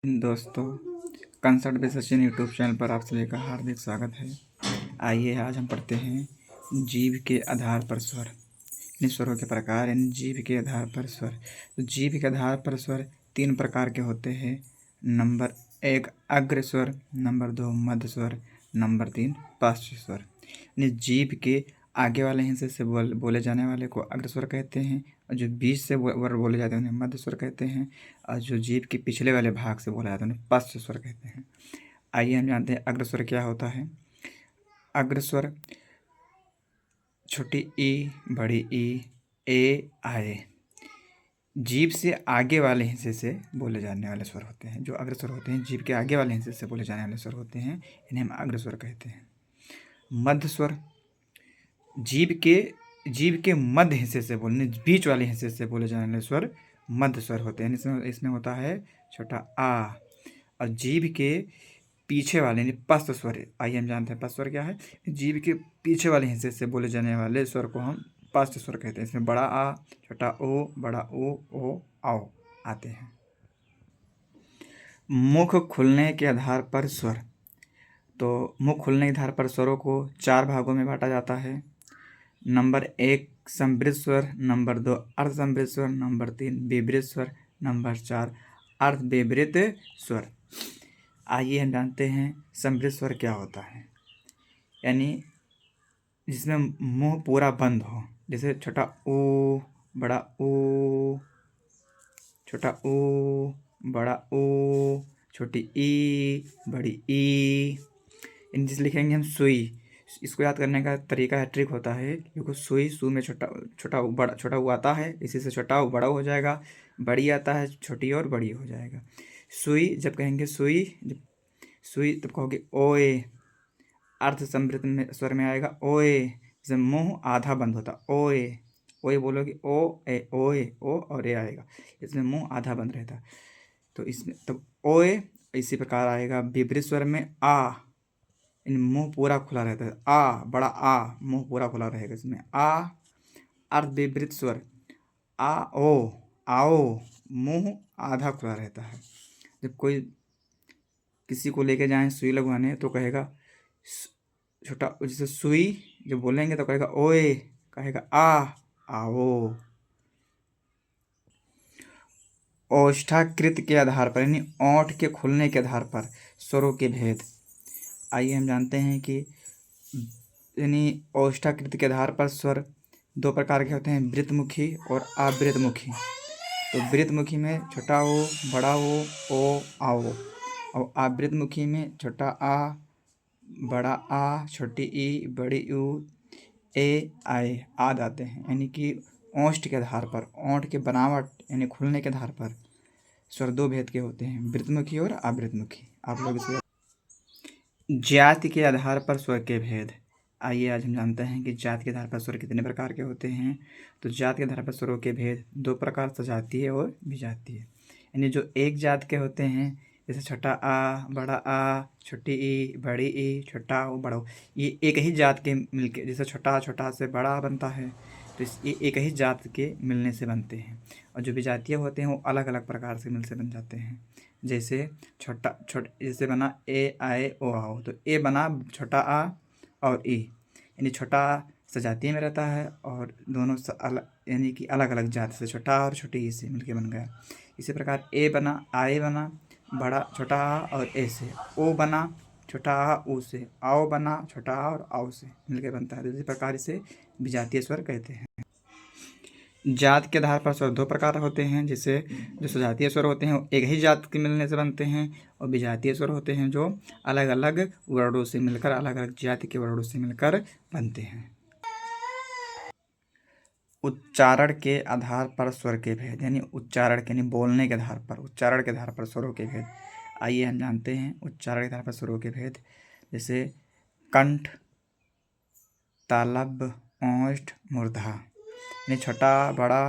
दोस्तों, concert with Sachin YouTube channel पर आप सभी का हार्दिक स्वागत है। आइए आज हम पढ़ते हैं जीव के आधार पर स्वर, यानी स्वरों के प्रकार, यानी जीव के आधार पर स्वर। तो जीव के आधार पर स्वर 3 प्रकार के होते हैं। नंबर 1 अग्र स्वर, नंबर 2 मध्य स्वर, नंबर 3 पार्श्व स्वर। यानी जीव के आगे वाले हिस्से से बोले जाने वाले को अग्र स्वर कहते हैं, और जो बीच से बोले जाते हैं उन्हें मध्य स्वर कहते हैं, और जो जीव के पिछले वाले भाग से बोला जाता है उन्हें पार्श्व स्वर कहते हैं। आइए हम जानते हैं अग्र स्वर क्या होता है। अग्र स्वर छोटी ई, बड़ी ई, ए, आए, जीभ से आगे वाले हिस्से से बोले जाने वाले स्वर होते हैं। जो अग्र स्वर होते हैं जीभ के आगे वाले हिस्से से बोले जाने वाले स्वर होते हैं, इन्हें हम अग्र स्वर कहते हैं। मध्य स्वर जीभ के मध्य हिस्से से बोलने, बीच वाले हिस्से से बोले जाने वाले स्वर मध्य स्वर होते हैं। इसमें होता है छोटा आ। और जीभ के पीछे वाले यानी पश्च स्वर, आइए हम जानते हैं पश्च स्वर क्या है। जीभ के पीछे वाले हिस्से से बोले जाने वाले स्वर को हम पश्च स्वर कहते हैं। इसमें बड़ा आ, छोटा ओ, बड़ा ओ, आओ आते हैं। मुख खुलने के आधार पर स्वर। तो मुख खुलने के आधार पर स्वरों को 4 भागों में बांटा जाता है। नंबर 1 समृद्ध स्वर, नंबर 2 अर्ध समृद्ध स्वर, नंबर 3 विवृत स्वर, नंबर 4 अर्ध विवृत स्वर। आइए हम जानते हैं समृद्ध स्वर क्या होता है। यानी जिसमें मुंह पूरा बंद हो, जैसे छोटा ओ, बड़ा ओ, छोटा ओ, बड़ा ओ, छोटी ई, बड़ी ई। इन जिस लिखेंगे हम सुई, इसको याद करने का तरीका है, ट्रिक होता है, क्योंकि सुई सु में छोटा ऊ आता है, इसी से छोटा ऊ बड़ा हो जाएगा, बड़ी आता है छोटी और बड़ी हो जाएगा। सुई जब कहेंगे सुई, जब सुई तब कहोगे ओए, अर्ध समृद्ध में स्वर में आएगा ओए, जब मुंह आधा बंद होता ओए, ओए बोलोगे ओ ए, ओए ओ और ए आएगा, इसमें मुंह आधा बंद रहता। तो इसमें तब ओए इसी प्रकार आएगा। विपरीत स्वर में आ, इन मुंह पूरा खुला रहता है, आ बड़ा आ, मुंह पूरा खुला रहेगा इसमें आ। अर्ध विपरीत स्वर आ ओ, आओ, मुंह आधा खुला रहता है। जब कोई किसी को लेके जाएं सुई लगवाने तो कहेगा छोटा, जैसे सुई जब बोलेंगे तो कहेगा ओए, कहेगा आ, आओ। ओष्ठाकृत के आधार पर, यानी ओंठ के खुलने के आधार पर स्वरों के भेद। आइए हम जानते हैं कि यानी ओष्ठाकृत के आधार पर स्वर 2 प्रकार के होते हैं, वृत्तमुखी और आवृतमुखी। तो वृत्तमुखी में छोटा ओ, बड़ा ओ, आओ, और आवृतमुखी में छोटा आ, बड़ा आ, छोटी ई, बड़ी ऊ, ए, आए, आद आते हैं। यानी कि ओष्ठ के आधार पर, ओंठ के बनावट यानी खुलने के आधार पर स्वर 2 भेद के होते हैं, वृत्तमुखी और आवृतमुखी। आप लोग इसे जाति के आधार पर स्वर के भेद। आइए आज हम जानते हैं कि जाति के आधार पर स्वर कितने प्रकार के होते हैं। तो जाति के आधार पर स्वरों के भेद 2 प्रकार, सजातीय और विजातीय। यानी जो एक जात के होते हैं, जैसे छोटा आ, बड़ा आ, छोटी ई, बड़ी ई, छोटा ओ, बड़ा ओ, ये एक ही जात के मिलके, जैसे छोटा से बड़ा बनता है, तो ये एक ही जात के मिलने से बनते हैं। और जो विजातीय होते हैं वो अलग अलग प्रकार से मिल से बन जाते हैं। जैसे जैसे बना ए, आए, ओ, आओ, तो ए बना छोटा आ और ई, यानी छोटा सजातीय में रहता है और दोनों अलग, यानी कि अलग अलग जाति से छोटा और छोटी ई से मिलके बन गया। इसी प्रकार ए बना, आए बना बड़ा छोटा आ और ए से, ओ बना छोटा आ ऊ से, आओ बना छोटा आ और आओ से मिलके बनता है। तो इसी प्रकार इसे विजातीय स्वर कहते हैं। जात के आधार पर स्वर 2 प्रकार होते हैं, जैसे जो सजातीय स्वर होते हैं वो एक ही जात के मिलने से बनते हैं, और विजातीय स्वर होते हैं जो अलग अलग वर्णों से मिलकर, अलग अलग जाति के वर्णों से मिलकर बनते हैं। उच्चारण के आधार पर स्वर के भेद, यानी उच्चारण के, यानी बोलने के आधार पर, उच्चारण के आधार पर स्वरों के भेद। आइए हम जानते हैं उच्चारण के आधार पर स्वरों के भेद। जैसे कंठ, तालब, ओष्ठ, मूर्धा। यानी छोटा बड़ा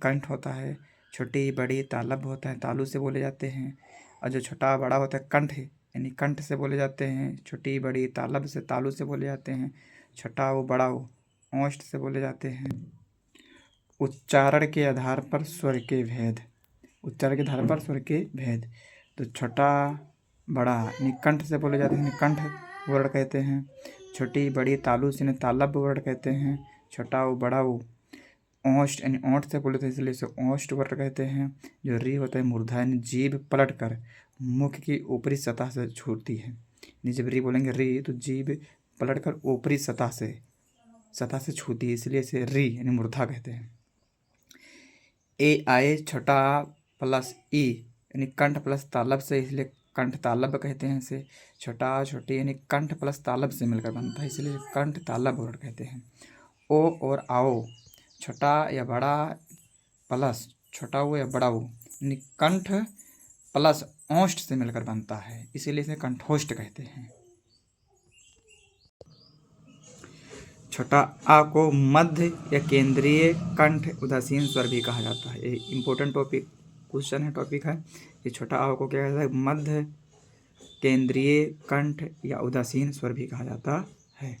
कंठ होता है, छोटी बड़ी तालब होता है, तालु से बोले जाते हैं। और जो छोटा बड़ा होता है कंठ, यानी कंठ से बोले जाते हैं। छोटी बड़ी तालब से, तालु से बोले जाते हैं। छोटा वो बड़ा वो ओष्ठ से बोले जाते हैं। उच्चारण के आधार पर स्वर के भेद, उच्चारण के आधार पर स्वर के भेद। तो छोटा बड़ा यानी कंठ से बोले जाते हैं, कंठ वर्ण कहते हैं। छोटी बड़ी तालु से इन्हें तालब वर्ण कहते हैं। छोटा वो बड़ा वो ओष्ठ यानी ओंठ से बोले तो इसलिए इसे ओष्ठ वर्ण कहते हैं। जो री होता है मूर्धा यानी जीभ पलट कर मुख की ऊपरी सतह से छूटती है। यानी जब री बोलेंगे री तो जीभ पलट कर ऊपरी सतह से छूती है, इसलिए इसे री यानी मूर्धा कहते हैं। ए आए छोटा प्लस ई यानी कंठ प्लस तालब से, इसलिए कंठ तालब कहते हैं इसे। छोटा छोटी यानी कंठ प्लस तालब से मिलकर बनता है, इसलिए कंठ तालब वर्ण कहते हैं। ओ और आओ छोटा या बड़ा प्लस छोटा हो या बड़ा हो यानी कंठ प्लस ओष्ठ से मिलकर बनता है, इसीलिए इसे कंठोष्ठ कहते हैं। छोटा आ को मध्य या केंद्रीय कंठ उदासीन स्वर भी कहा जाता है। ये इम्पोर्टेंट टॉपिक क्वेश्चन है, टॉपिक है। ये छोटा आ को क्या कहता है? मध्य, केंद्रीय, कंठ या उदासीन स्वर भी कहा जाता है।